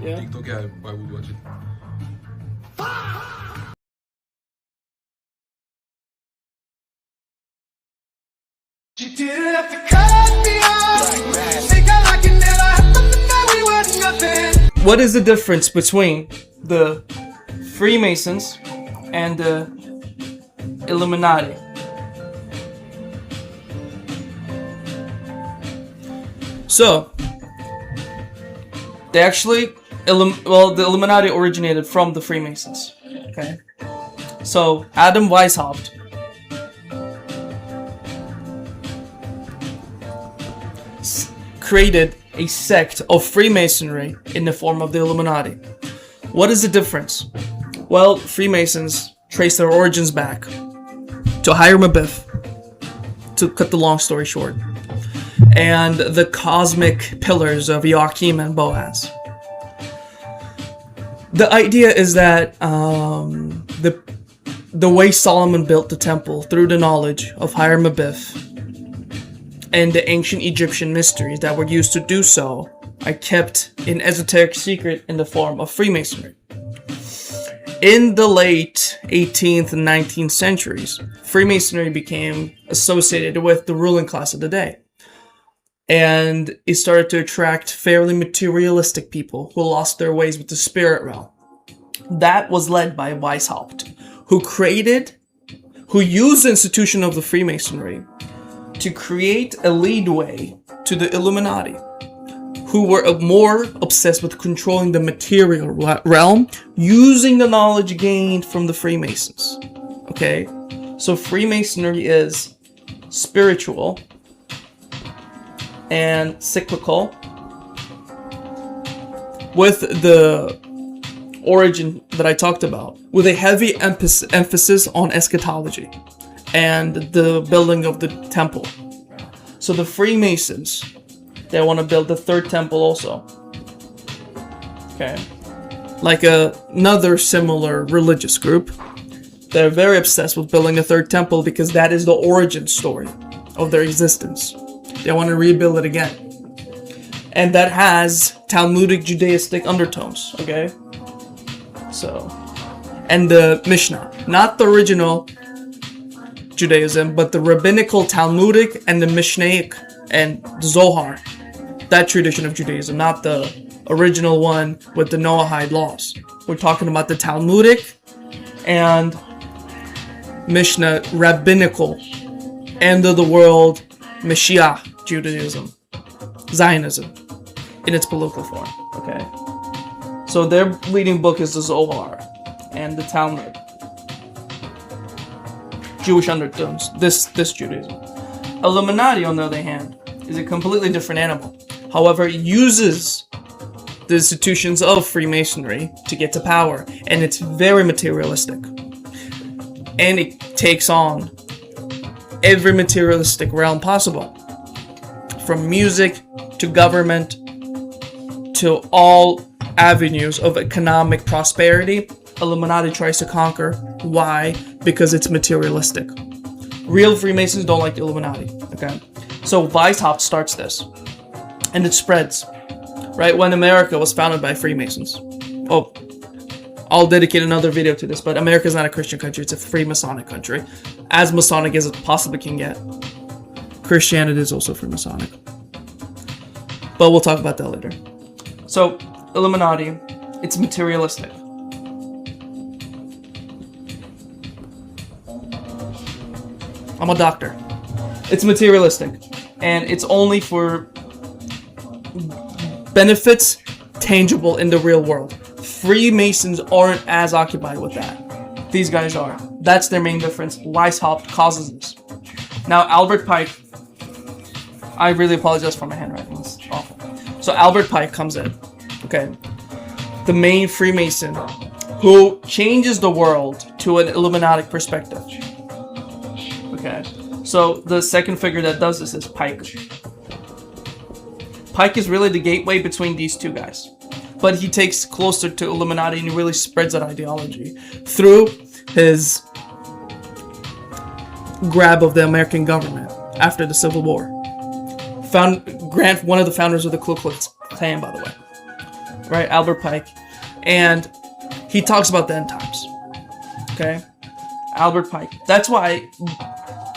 Yeah. TikTok है, I would watch it. You didn't have to cut me off. Think I like it never happened before we were nothing. What is the difference between the Freemasons and the Illuminati? So, they actually, the Illuminati originated from the Freemasons. Okay, so Adam Weishaupt created a sect of Freemasonry in the form of the Illuminati. What is the difference? Well, Freemasons trace their origins back to Hiram Abiff, to cut the long story short, and the cosmic pillars of Joachim and Boaz. The idea is that the way Solomon built the temple through the knowledge of Hiram Abiff and the ancient Egyptian mysteries that were used to do so are kept in esoteric secret in the form of Freemasonry. In the late 18th and 19th centuries, Freemasonry became associated with the ruling class of the day. And it started to attract fairly materialistic people who lost their ways with the spirit realm. That was led by Weishaupt, who used the institution of the Freemasonry to create a leadway to the Illuminati, who were more obsessed with controlling the material realm using the knowledge gained from the Freemasons. Okay, so Freemasonry is spiritual and cyclical, with the origin that I talked about, with a heavy emphasis on eschatology and the building of the temple. So the Freemasons, they want to build the third temple also. Okay. Like another similar religious group, they're very obsessed with building a third temple because that is the origin story of their existence. They want to rebuild it again. And that has Talmudic Judaistic undertones, okay? So, and the Mishnah, not the original Judaism, but the rabbinical Talmudic and the Mishnaic and Zohar, that tradition of Judaism, not the original one with the Noahide laws. We're talking about the Talmudic and Mishnah rabbinical, end of the world, Mashiach Judaism, Zionism, in its political form, okay? So their leading book is the Zohar and the Talmud. Jewish undertones, this Judaism. Illuminati, on the other hand, is a completely different animal. However, it uses the institutions of Freemasonry to get to power, and it's very materialistic. And it takes on every materialistic realm possible, from music to government to all avenues of economic prosperity. Illuminati tries to conquer. Why? Because it's materialistic. Real Freemasons don't like the Illuminati. Okay, so Weishaupt starts this, and it spreads. Right when America was founded by Freemasons. Oh, I'll dedicate another video to this, but America is not a Christian country; it's a Freemasonic country, as Masonic as it possibly can get. Christianity is also Freemasonic, but we'll talk about that later. So, Illuminati, it's materialistic. I'm a doctor. It's materialistic, and it's only for benefits tangible in the real world. Freemasons aren't as occupied with that. These guys are. That's their main difference. Weishaupt causes this. Now, Albert Pike, I really apologize for my handwriting. It's awful. So Albert Pike comes in, okay? The main Freemason who changes the world to an Illuminati perspective. Okay, so the second figure that does this is Pike. Pike is really the gateway between these two guys. But he takes closer to Illuminati and he really spreads that ideology through his grab of the American government after the Civil War. Grant, one of the founders of the Ku Klux Klan, by the way. right? Albert Pike. And he talks about the end times. Okay? Albert Pike. That's why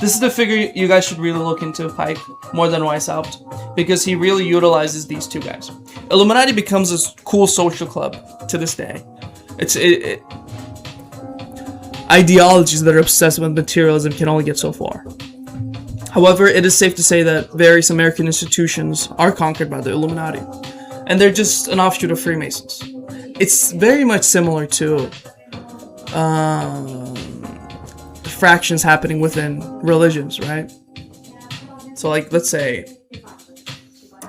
this is the figure you guys should really look into, Pike, more than Weishaupt, because he really utilizes these two guys. Illuminati becomes a cool social club to this day. It's ideologies that are obsessed with materialism can only get so far. However, it is safe to say that various American institutions are conquered by the Illuminati, and they're just an offshoot of Freemasons. It's very much similar to fractions happening within religions, right? So, like, let's say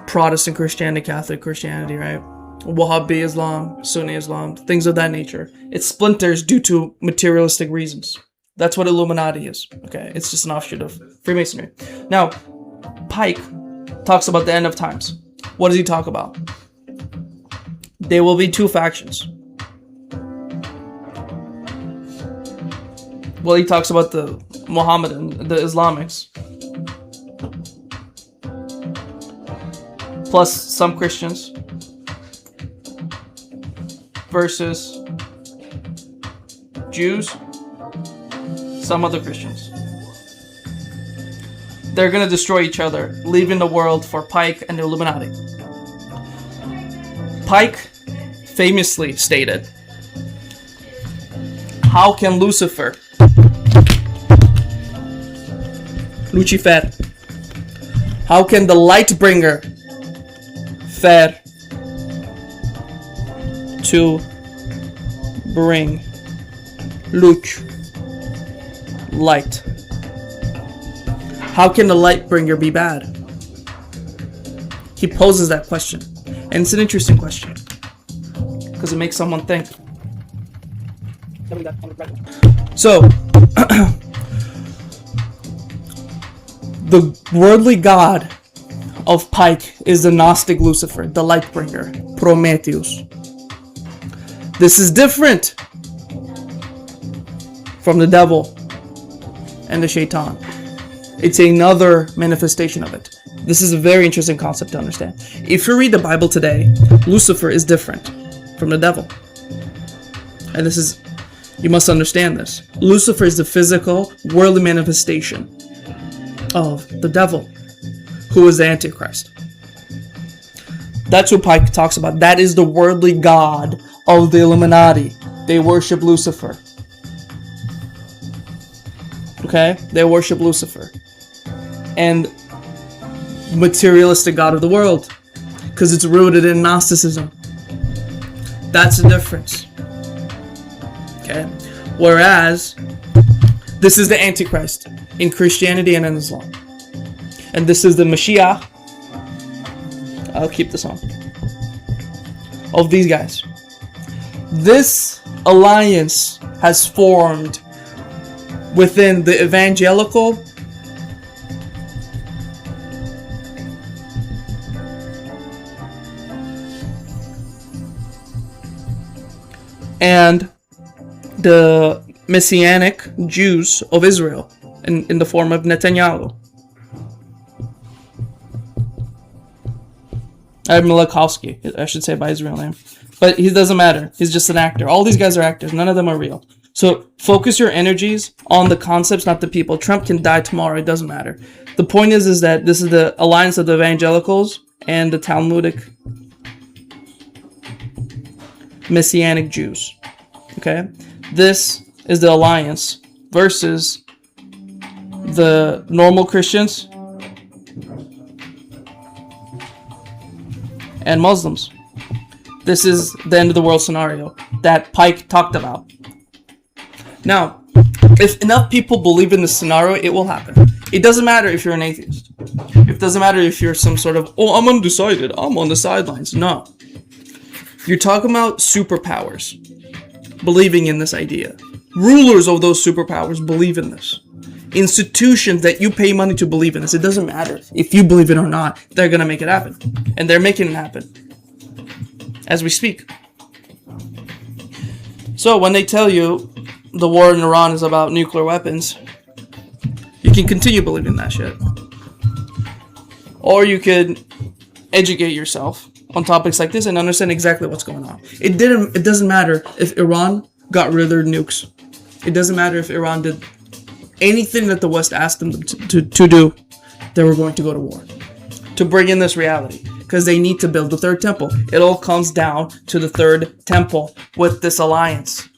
Protestant Christianity, Catholic Christianity, right? Wahhabi Islam, Sunni Islam, things of that nature. It splinters due to materialistic reasons. That's what Illuminati is, okay? It's just an offshoot of Freemasonry. Now, Pike talks about the end of times. What does he talk about? There will be two factions. Well, he talks about the Mohammedan, the Islamics, plus some Christians, versus Jews, some other Christians. They're gonna destroy each other, leaving the world for Pike and the Illuminati. Pike famously stated, how can Lucifer, how can the light bringer fare to bring light? How can the light bringer be bad? He poses that question, and it's an interesting question because it makes someone think. So, the worldly god of Pike is the Gnostic Lucifer, the light bringer, Prometheus. This is different from the devil and the shaitan. It's another manifestation of it. This is a very interesting concept to understand. If you read the Bible today, Lucifer is different from the devil. And this is, you must understand this. Lucifer is the physical, worldly manifestation of the devil, who is the Antichrist. That's what Pike talks about. That is the worldly god of the Illuminati. They worship Lucifer. Okay? They worship Lucifer. And materialistic god of the world, because it's rooted in Gnosticism. That's the difference. Okay? Whereas, this is the Antichrist in Christianity and in Islam. And this is the Mashiach. I'll keep this on. Of these guys. This alliance has formed within the evangelical and the Messianic Jews of Israel in the form of Netanyahu. Malachowski, I should say by his real name. But he doesn't matter. He's just an actor. All these guys are actors. None of them are real. So focus your energies on the concepts, not the people. Trump can die tomorrow. It doesn't matter. The point is that this is the alliance of the evangelicals and the Talmudic Messianic Jews. Okay? This is the alliance versus the normal Christians and Muslims. This is the end of the world scenario that Pike talked about. Now, if enough people believe in this scenario, it will happen. It doesn't matter if you're an atheist. It doesn't matter if you're some sort of, oh, I'm undecided, I'm on the sidelines. No. You're talking about superpowers believing in this idea. Rulers of those superpowers believe in this. Institutions that you pay money to believe in this. It doesn't matter if you believe it or not. They're going to make it happen. And they're making it happen as we speak. So when they tell you the war in Iran is about nuclear weapons, you can continue believing that shit. Or you could educate yourself on topics like this and understand exactly what's going on. It doesn't matter if Iran got rid of their nukes. It doesn't matter if Iran did anything that the West asked them to do. They were going to go to war to bring in this reality, because they need to build the third temple. It all comes down to the third temple with this alliance.